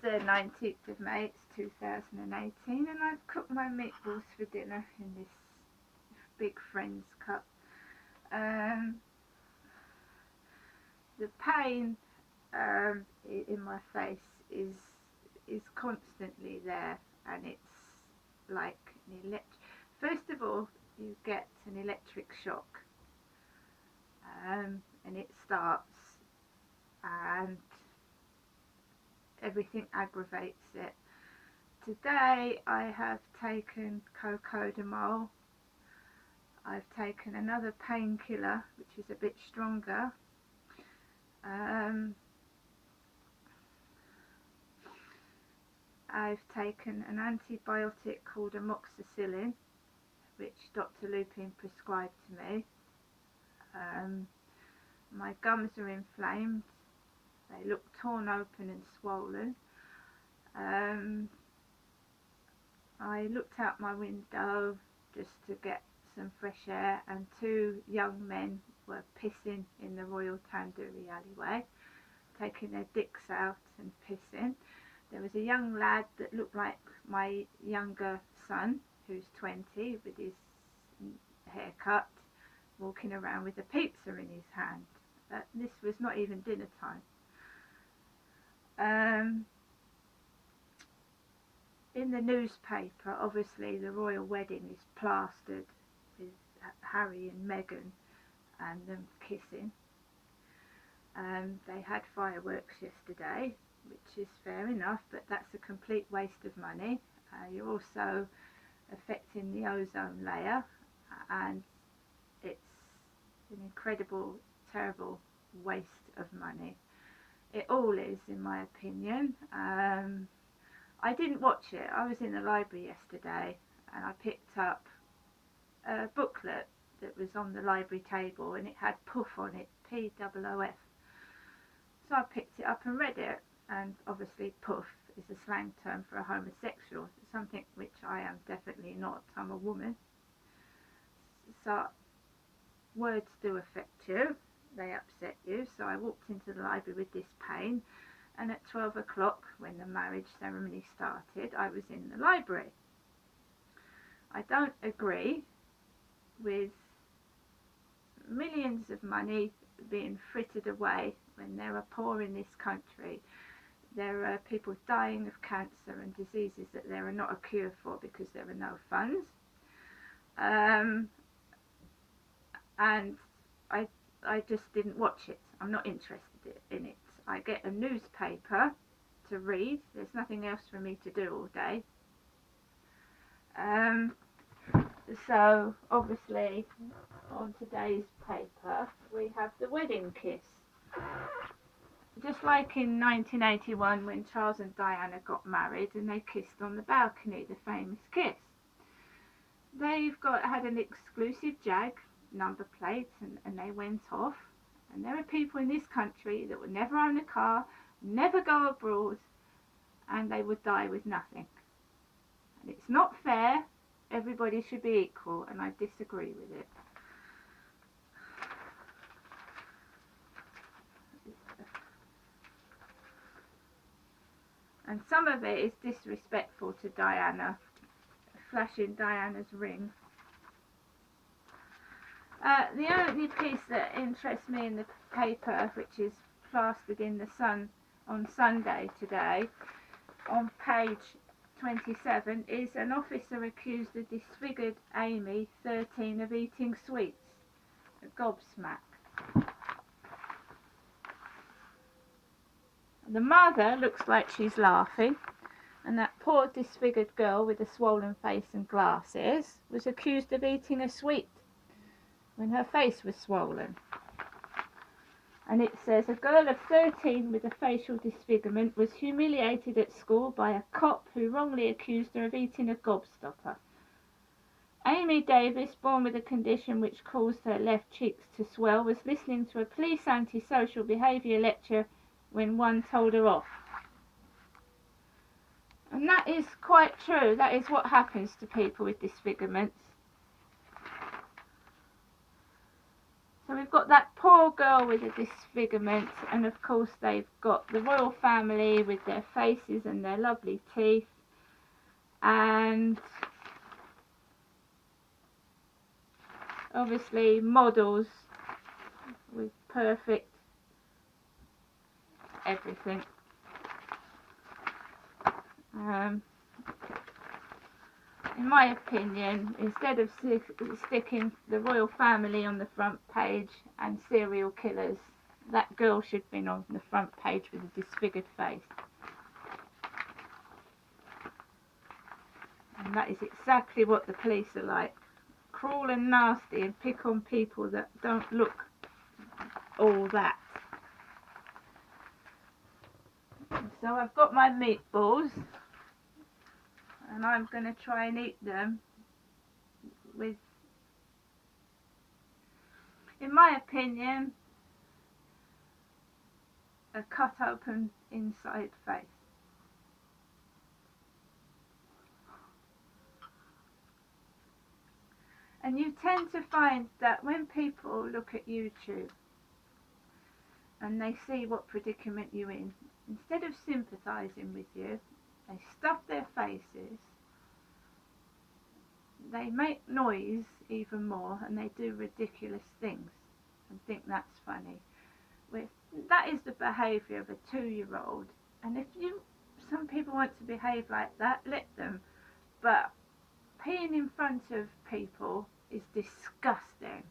the 19th of May, it's 2018, and I've cooked my meatballs for dinner in this big Friends cup. The pain in my face is constantly there, and it's like an first of all, you get an electric shock, and it starts, and everything aggravates it. Today I have taken cocodamol. I've taken another painkiller which is a bit stronger. I've taken an antibiotic called amoxicillin, which Dr. Lupin prescribed to me. My gums are inflamed. They look torn open and swollen. I looked out my window just to get some fresh air, and two young men were pissing in the Royal Tandoori alleyway, taking their dicks out and pissing. There was a young lad that looked like my younger son, who's 20, with his hair cut, walking around with a pizza in his hand. This was not even dinner time. In the newspaper, obviously the royal wedding is plastered with Harry and Meghan and them kissing. They had fireworks yesterday, which is fair enough, but that's a complete waste of money. You're also affecting the ozone layer, and it's an incredible, terrible waste of money. It all is, in my opinion. I didn't watch it. I was in the library yesterday, and I picked up a booklet that was on the library table, and it had Puff on it, P-O-O-F. So I picked it up and read it, and obviously Puff is a slang term for a homosexual, something which I am definitely not. I'm a woman. So words do affect you, they upset you. So I walked into the library with this pain, and at 12 o'clock, when the marriage ceremony started, I was in the library. I don't agree with millions of money being frittered away when there are poor in this country. There are people dying of cancer and diseases that there are not a cure for because there are no funds. And I just didn't watch it. I'm not interested in it. I get a newspaper to read. There's nothing else for me to do all day. So obviously on today's paper we have the wedding kiss. Just like in 1981 when Charles and Diana got married and they kissed on the balcony, the famous kiss. They've had an exclusive Jag number plate, and they went off. And there are people in this country that would never own a car, never go abroad, and they would die with nothing. And it's not fair. Everybody should be equal, and I disagree with it. And some of it is disrespectful to Diana, flashing Diana's ring. The only piece that interests me in the paper, which is plastered in the Sun on Sunday today, on page 27, is an officer accused of disfigured Amy, 13, of eating sweets. A gobsmack. The mother looks like she's laughing, and that poor disfigured girl with a swollen face and glasses was accused of eating a sweet when her face was swollen. And it says, a girl of 13 with a facial disfigurement was humiliated at school by a cop who wrongly accused her of eating a gobstopper. Amy Davis, born with a condition which caused her left cheeks to swell, was listening to a police antisocial behaviour lecture when one told her off. And that is quite true. That is what happens to people with disfigurements. So we've got that poor girl with a disfigurement, and of course they've got the royal family with their faces and their lovely teeth, and obviously models with perfect everything. In my opinion, instead of sticking the royal family on the front page and serial killers, that girl should have been on the front page with a disfigured face. And that is exactly what the police are like. Cruel and nasty, and pick on people that don't look all that. So I've got my meatballs, and I'm going to try and eat them with, in my opinion, a cut open inside face. And you tend to find that when people look at YouTube and they see what predicament you're in, instead of sympathising with you, they stuff their faces, they make noise even more, and they do ridiculous things and think that's funny. That is the behaviour of a 2-year-old, and if some people want to behave like that, let them, but peeing in front of people is disgusting.